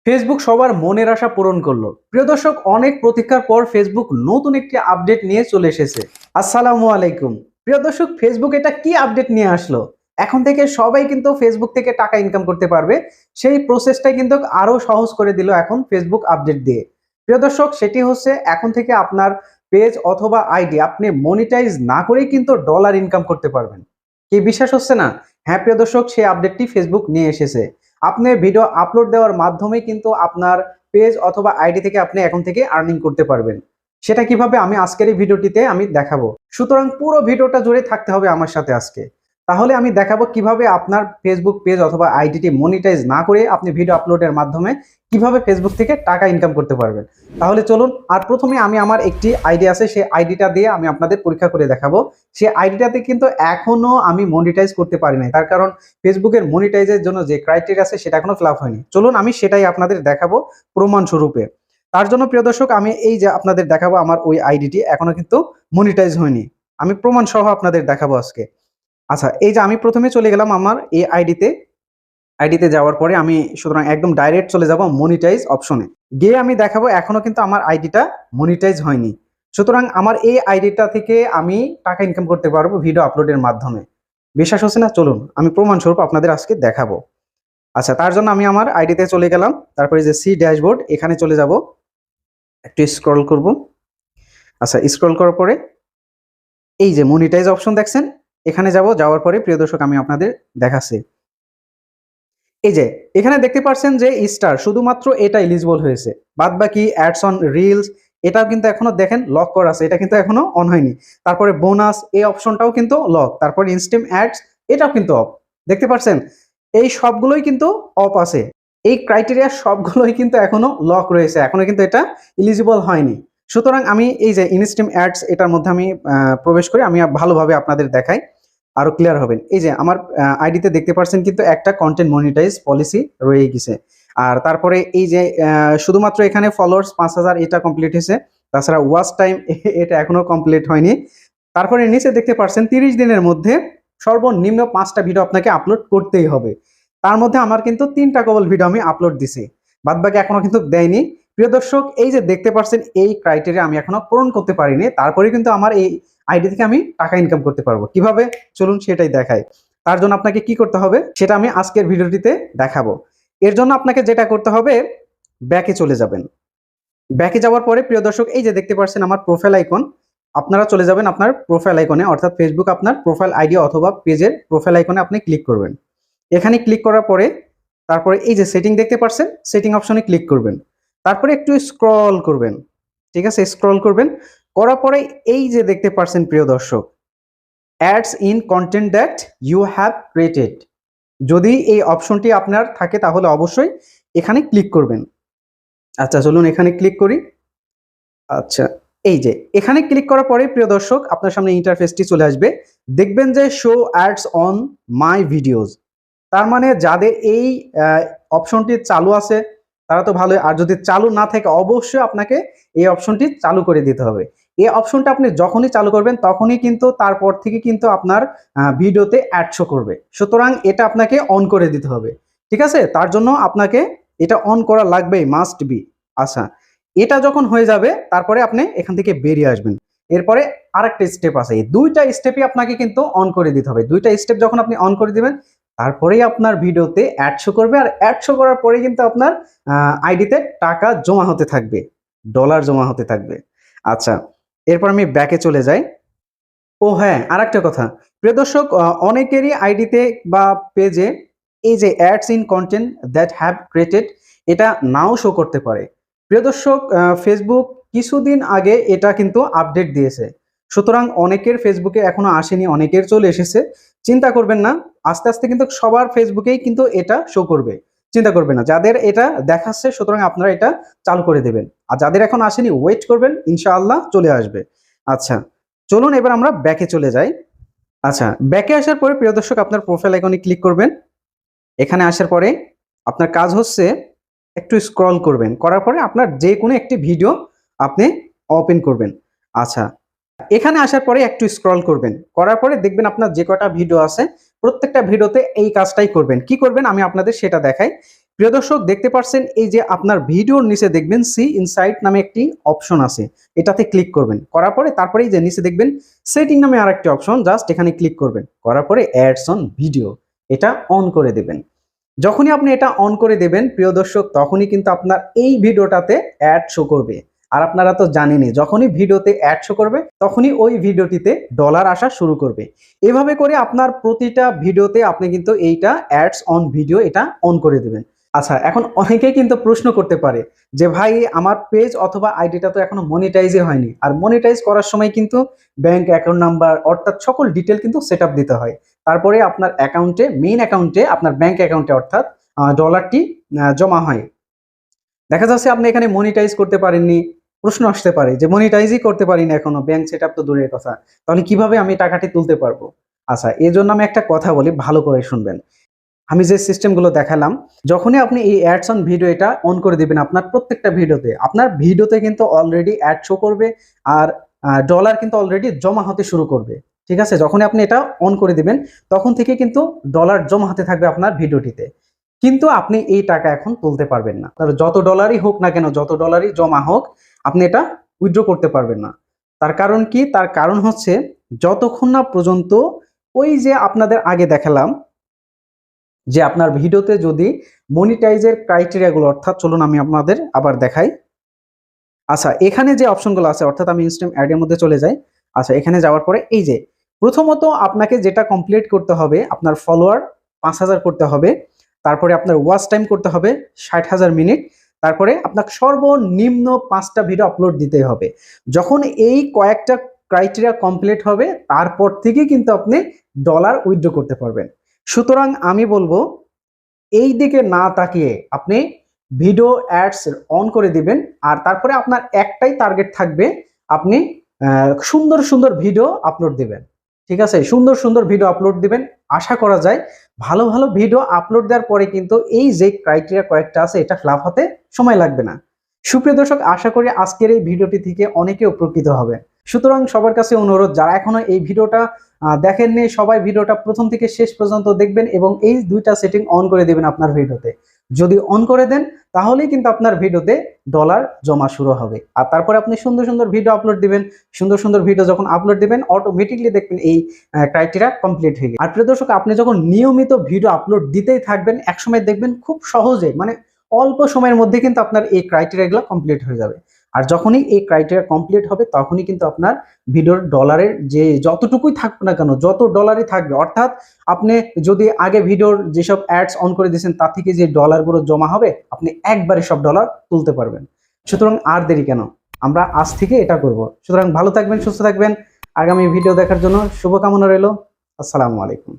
Facebook সবার মনের আশা পূরণ করলো। প্রিয় দর্শক, অনেক প্রতীক্ষার পর ফেসবুক নতুন একটি আপডেট নিয়ে চলে এসেছে। আসসালামু আলাইকুম। প্রিয় দর্শক, ফেসবুক এটা কি আপডেট নিয়ে আসলো? এখন থেকে সবাই কিন্তু ফেসবুক থেকে টাকা ইনকাম করতে পারবে। সেই প্রসেসটাই কিন্তু আরো সহজ করে দিল এখন ফেসবুক আপডেট দিয়ে। প্রিয় দর্শক, সেটি হচ্ছে এখন থেকে আপনার পেজ অথবা আইডি আপনি মনিটাইজ না করেই কিন্তু ডলার ইনকাম করতে পারবেন। কি বিশ্বাস হচ্ছে না? হ্যাঁ প্রিয় দর্শক, সেই আপডেটটি ফেসবুক নিয়ে এসেছে। আপনি ভিডিও আপলোড দেওয়ার মাধ্যমে কিন্তু আপনার পেজ অথবা আইডি থেকে আপনি এখন থেকে আর্নিং করতে পারবেন। সেটা কিভাবে আমি আজকের এই ভিডিওটিতে আমি দেখাবো। সুতরাং পুরো ভিডিওটা জুড়ে থাকতে হবে আমার সাথে আজকে। তাহলে আমি দেখাবো কিভাবে আপনার ফেসবুক পেজ অথবা আইডিটি মনিটাইজ না করে আপনি ভিডিও আপলোডের মাধ্যমে কিভাবে ফেসবুক থেকে টাকা ইনকাম করতে পারবেন। তাহলে চলুন, আর প্রথমে আমি আমার একটি আইডি আছে, সেই আইডিটা দিয়ে আমি আপনাদের পরীক্ষা করে দেখাবো। সেই আইডিটাতে কিন্তু এখনো আমি মনিটাইজ করতে পারি নাই, তার কারণ ফেসবুকের মনিটাইজের জন্য যে ক্রাইটেরিয়া আছে সেটা এখনো ফিল আপ হয়নি। চলুন আমি সেটাই আপনাদের দেখাবো প্রমাণ স্বরূপে। তার জন্য প্রিয় দর্শক, আমি এই যে আপনাদের দেখাবো আমার ওই আইডিটি এখনো কিন্তু মনিটাইজ হয়নি। আমি প্রমাণ সহ আপনাদের দেখাবো আজকে। আচ্ছা, এই যে আমি প্রথমে চলে গেলাম আমার এই আইডিতে যাওয়ার পরে আমি সুতরাং একদম ডাইরেক্ট চলে যাব মনিটাইজ অপশনে। গিয়ে আমি দেখাবো এখনো কিন্তু আমার আইডিটা মনিটাইজ হয়নি। সুতরাং আমার এই আইডিটা থেকে আমি টাকা ইনকাম করতে পারবো ভিডিও আপলোডের মাধ্যমে। বিশ্বাস হচ্ছে না? চলুন আমি প্রমাণ স্বরূপ আপনাদের আজকে দেখাবো। আচ্ছা, তার জন্য আমি আমার আইডিতে চলে গেলাম। তারপরে যে সি ড্যাশবোর্ড, এখানে চলে যাব। একটু স্ক্রল করব। আচ্ছা, স্ক্রল করার পরে এই যে মনিটাইজ অপশন দেখছেন, এখানে যাব। যাওয়ার পরে প্রিয় দর্শক আমি আপনাদের দেখাচ্ছি। এই যে এখানে দেখতে পাচ্ছেন যে স্টার, শুধুমাত্র এটা এলিজিবল হয়েছে। বাদ বাকি অ্যাডস অন রিলস এটাও কিন্তু এখনো দেখেন লক করা আছে, এটা কিন্তু এখনো অন হয়নি। তারপরে বোনাস এই অপশনটাও কিন্তু লক। তারপরে ইনস্ট্যান্ট অ্যাডস এটাও কিন্তু অফ। দেখতে পাচ্ছেন এই সবগুলোই কিন্তু অফ আছে। এই ক্রাইটেরিয়া সবগুলোই কিন্তু এখনো লক রয়েছে, এখনো কিন্তু এটা এলিজিবল হয়নি। সুতরাং আমি এই যে ইনস্ট্যান্ট অ্যাডস এটার মধ্যে আমি প্রবেশ করি, আমি ভালোভাবে আপনাদের দেখাই, আরো ক্লিয়ার হবেন। এই যে আমার আইডিতে দেখতে পাচ্ছেন কিন্তু একটা কন্টেন্ট মনিটাইজ পলিসি রয়ে গেছে। আর তারপরে এই যে শুধুমাত্র এখানে ফলোয়ার্স 5000 এটা কমপ্লিট হয়েছে। তাছাড়া ওয়াচ টাইম এটা এখনো কমপ্লিট হয়নি। তারপরে নিচে দেখতে পাচ্ছেন 30 দিনের মধ্যে সর্বনিম্ন 5টা ভিডিও আপনাকে আপলোড করতেই হবে। তার মধ্যে আমার কিন্তু 3টা কেবল ভিডিও আমি আপলোড দিছি, বাদ বাকি এখনো কিন্তু দেয়নি। প্রিয় দর্শক, এই যে দেখতে পাচ্ছেন এই ক্রাইটেরিয়া আমি এখনো পূরণ করতে পারিনি, তারপরে কিন্তু আমার এই আইডি থেকে আমি টাকা ইনকাম করতে পারবো। কিভাবে? চলুন সেটাই দেখাই। তার জন্য আপনাকে কি করতে হবে সেটা আমি আজকের ভিডিওটিতে দেখাবো। এর জন্য আপনাকে যেটা করতে হবে, ব্যাকে চলে যাবেন। ব্যাকে যাওয়ার পরে প্রিয় দর্শক, এই যে দেখতে পাচ্ছেন আমার প্রোফাইল আইকন, আপনারা চলে যাবেন আপনার প্রোফাইল আইকনে, অর্থাৎ ফেসবুক আপনার প্রোফাইল আইডি অথবা পেজের প্রোফাইল আইকনে আপনি ক্লিক করবেন। এখানে ক্লিক করার পরে তারপরে এই যে সেটিং দেখতে পাচ্ছেন, সেটিং অপশনে ক্লিক করবেন। তারপরে একটু স্ক্রল করবেন। ঠিক আছে, স্ক্রল করবেন। করার পরে এই যে দেখতে পাচ্ছেন প্রিয় দর্শক, ads in content that you have created, যদি এই অপশনটি আপনার থাকে তাহলে অবশ্যই এখানে ক্লিক করবেন। আচ্ছা চলুন এখানে ক্লিক করি। আচ্ছা, এই যে এখানে ক্লিক করার পরে প্রিয় দর্শক আপনার সামনে ইন্টারফেসটি চলে আসবে। দেখবেন যে show ads on my videos. তার মানে যাদের এই অপশনটি চালু আছে তারা তো ভালো, আর যদি চালু না থাকে অবশ্যই আপনাকে এই অপশনটি চালু করে দিতে হবে। এই অপশনটা আপনি যখনই চালু করবেন তখনই কিন্তু তারপর থেকে কিন্তু আপনার ভিডিওতে অ্যাড শো করবে। সুতরাং এটা আপনাকে অন করে দিতে হবে। ঠিক আছে, তার জন্য আপনাকে এটা অন করা লাগবেই, মাস্ট বি। আচ্ছা, এটা যখন হয়ে যাবে তারপরে আপনি এখান থেকে বেরিয়ে আসবেন। এরপরে আরেকটা স্টেপ আছে, এই দুইটা স্টেপই আপনাকে কিন্তু অন করে দিতে হবে। দুইটা স্টেপ যখন আপনি অন করে দিবেন তারপরেই আপনার ভিডিওতে অ্যাড শো করবে, আর অ্যাড শো করার পরে কিন্তু আপনার আইডিতে টাকা জমা হতে থাকবে, ডলার জমা হতে থাকবে। আচ্ছা, এরপর আমি ব্যাকে চলে যাই। ও হ্যাঁ, আরেকটা কথা প্রিয় দর্শক, অনেকেরই আইডিতে বা পেজে এই যে ads in content that have created এটা নাও শো করতে পারে। প্রিয় দর্শক, ফেসবুক কিছুদিন আগে এটা কিন্তু আপডেট দিয়েছে। সুতরাং অনেকের ফেসবুকে এখনো আসেনি, অনেকের চলে এসেছে। চিন্তা করবেন না, আস্তে আস্তে কিন্তু সবার ফেসবুকেই কিন্তু এটা শো করবে। চিন্তা করবেন না, যাদের এটা দেখাচ্ছে সুতরাং আপনারা এটা চালু করে দেবেন। আর যাদের এখন আসেনি ওয়েট করবেন, ইনশাআল্লাহ চলে আসবে। আচ্ছা চলুন এবার আমরা ব্যাকে চলে যাই। আচ্ছা, ব্যাকে আসার পরে প্রিয় দর্শক আপনার প্রোফাইল আইকনে ক্লিক করবেন। এখানে আসার পরে আপনার কাজ হচ্ছে একটু স্ক্রল করবেন, করার পরে আপনার যে কোনো একটি ভিডিও আপনি ওপেন করবেন। আচ্ছা, এখানে আসার পরে একটু স্ক্রল করবেন, করার পরে দেখবেন আপনার যে কটা ভিডিও আছে প্রত্যেকটা ভিডিওতে এই কাজটাই করবেন। কি করবেন আমি আপনাদের সেটা দেখাই। প্রিয় দর্শক দেখতে পাচ্ছেন এই যে আপনার ভিডিওর নিচে দেখবেন সি ইনসাইট নামে একটি অপশন আছে, এটাতে ক্লিক করবেন। করার পরে তারপরে এই যে নিচে দেখবেন সেটিং নামে আরেকটি অপশন, জাস্ট এখানে ক্লিক করবেন। করার পরে অ্যাডস অন ভিডিও এটা অন করে দেবেন। যখনই আপনি এটা অন করে দেবেন প্রিয় দর্শক, তখনই কিন্তু আপনার এই ভিডিওটাতে অ্যাড শো করবে। আর আপনারা তো জানেনই, যখনই ভিডিওতে অ্যাড শো করবে তখনই ওই ভিডিওটিতে ডলার আসা শুরু করবে। এভাবে করে আপনার প্রতিটা ভিডিওতে আপনি কিন্তু এইটা অ্যাডস অন ভিডিও এটা অন করে দেবেন। আচ্ছা, এখন অনেকেই কিন্তু প্রশ্ন করতে পারে যে ভাই আমার পেজ অথবা আইডিটা তো এখনো মনিটাইজই হয়নি, আর মনিটাইজ করার সময় কিন্তু ব্যাংক অ্যাকাউন্ট নাম্বার অর্থাৎ সকল ডিটেল কিন্তু সেট আপ দিতে হয়। তারপরে আপনার অ্যাকাউন্টে, মেইন অ্যাকাউন্টে, আপনার ব্যাংক অ্যাকাউন্টে অর্থাৎ ডলারটি জমা হয়। দেখা যাচ্ছে আপনি এখানে মনিটাইজ করতে পারেননি, প্রশ্ন আসতে পারে যে মনিটাইজই করতে পারিনি এখনো, ব্যাংক সেট আপ তো দূরের কথা, তাহলে কিভাবে আমি টাকাটি তুলতে পারবো? আচ্ছা, এই জন্য আমি একটা কথা বলি, ভালো করে শুনবেন। আমি যে সিস্টেমগুলো দেখালাম, যখনই আপনি এই অ্যাডস অন ভিডিও এটা অন করে দিবেন আপনার প্রত্যেকটা ভিডিওতে, আপনার ভিডিওতে কিন্তু অলরেডি অ্যাড শো করবে আর ডলার কিন্তু অলরেডি জমা হতে শুরু করবে। ঠিক আছে, যখনই আপনি এটা অন করে দিবেন তখন থেকে কিন্তু ডলার জমা হতে থাকবে আপনার ভিডিওটিতে। কিন্তু আপনি এই টাকা এখন তুলতে পারবেন না, যত ডলারই হোক না কেন, যত ডলারই জমা হোক, আপনি এটা উইথড্র করতে পারবেন না। তার কারণ কি? তার কারণ হচ্ছে যতক্ষণ না পর্যন্ত ওই যে আপনাদের আগে দেখালাম যে আপনার ভিডিওতে যদি মনিটাইজের ক্রাইটেরিয়াগুলো, অর্থাৎ চলুন আমি আপনাদের আবার দেখাই। আচ্ছা, এখানে যে অপশনগুলো আছে, অর্থাৎ আমি ইনস্ট্যান্ট অ্যাড এর মধ্যে চলে যাই। আচ্ছা, এখানে যাওয়ার পরে এই যে প্রথমত আপনাকে যেটা কমপ্লিট করতে হবে, আপনার ফলোয়ার 5000 করতে হবে, তারপরে আপনার ওয়াচ টাইম করতে হবে 60,000 মিনিট, তারপরে আপনাকে সর্বনিম্ন 5টা ভিডিও আপলোড দিতে হবে। যখন এই কয়েকটা ক্রাইটেরিয়া কমপ্লিট হবে তারপর থেকে কিন্তু আপনি ডলার উইথড্র করতে পারবেন। সুতরাং আমি বলবো এই দিকে না তাকিয়ে আপনি ভিডিও অ্যাডস অন করে দিবেন, আর তারপরে আপনার একটাই টার্গেট থাকবে, আপনি সুন্দর সুন্দর ভিডিও আপলোড দিবেন। ঠিক আছে, সুন্দর সুন্দর ভিডিও আপলোড দিবেন। আশা করা যায় ভালো ভালো ভিডিও আপলোড দেওয়ার পরে কিন্তু এই যে ক্রাইটেরিয়া কয়েকটা আছে এটা ফ্লাপ হতে সময় লাগবে না। সুপ্রিয় দর্শক, আশা করি আজকের এই ভিডিওটি থেকে অনেকে উপকৃত হবে। সুতরাং সবার কাছে অনুরোধ, যারা এখনো এই ভিডিওটা দেখেননি, সবাই ভিডিওটা প্রথম থেকে শেষ পর্যন্ত দেখবেন এবং এই দুইটা সেটিং অন করে দিবেন আপনার ভিডিওতে। যদি অন করে দেন তাহলেই কিন্তু আপনার ভিডিওতে ডলার জমা শুরু হবে। আর তারপরে আপনি সুন্দর সুন্দর ভিডিও আপলোড দিবেন। সুন্দর সুন্দর ভিডিও যখন আপলোড দিবেন অটোমেটিকলি দেখবেন এই ক্রাইটেরিয়া কমপ্লিট হয়ে গেছে। আর প্রিয় দর্শক, আপনি যখন নিয়মিত ভিডিও আপলোড দিতেই থাকবেন, একসময় দেখবেন খুব সহজে, মানে অল্প সময়ের মধ্যে কিন্তু আপনার এই ক্রাইটেরিয়াগুলো কমপ্লিট হয়ে যাবে। আর যখনই এই ক্রাইটেরিয়া কমপ্লিট হবে তখনই কিন্তু আপনার ভিডিওর ডলারের যে যতটুকুই থাকবে না কেন, যত ডলারই থাকবে, অর্থাৎ আপনি যদি আগে ভিডিওর যেসব অ্যাডস অন করে দিয়েছেন তার থেকে যে ডলারগুলো জমা হবে আপনি একবারে সব ডলার তুলতে পারবেন। সুতরাং আর দেরি কেন, আমরা আজ থেকে এটা করব। সুতরাং ভালো থাকবেন, সুস্থ থাকবেন। আগামী ভিডিও দেখার জন্য শুভকামনা রইল। আসসালামু আলাইকুম।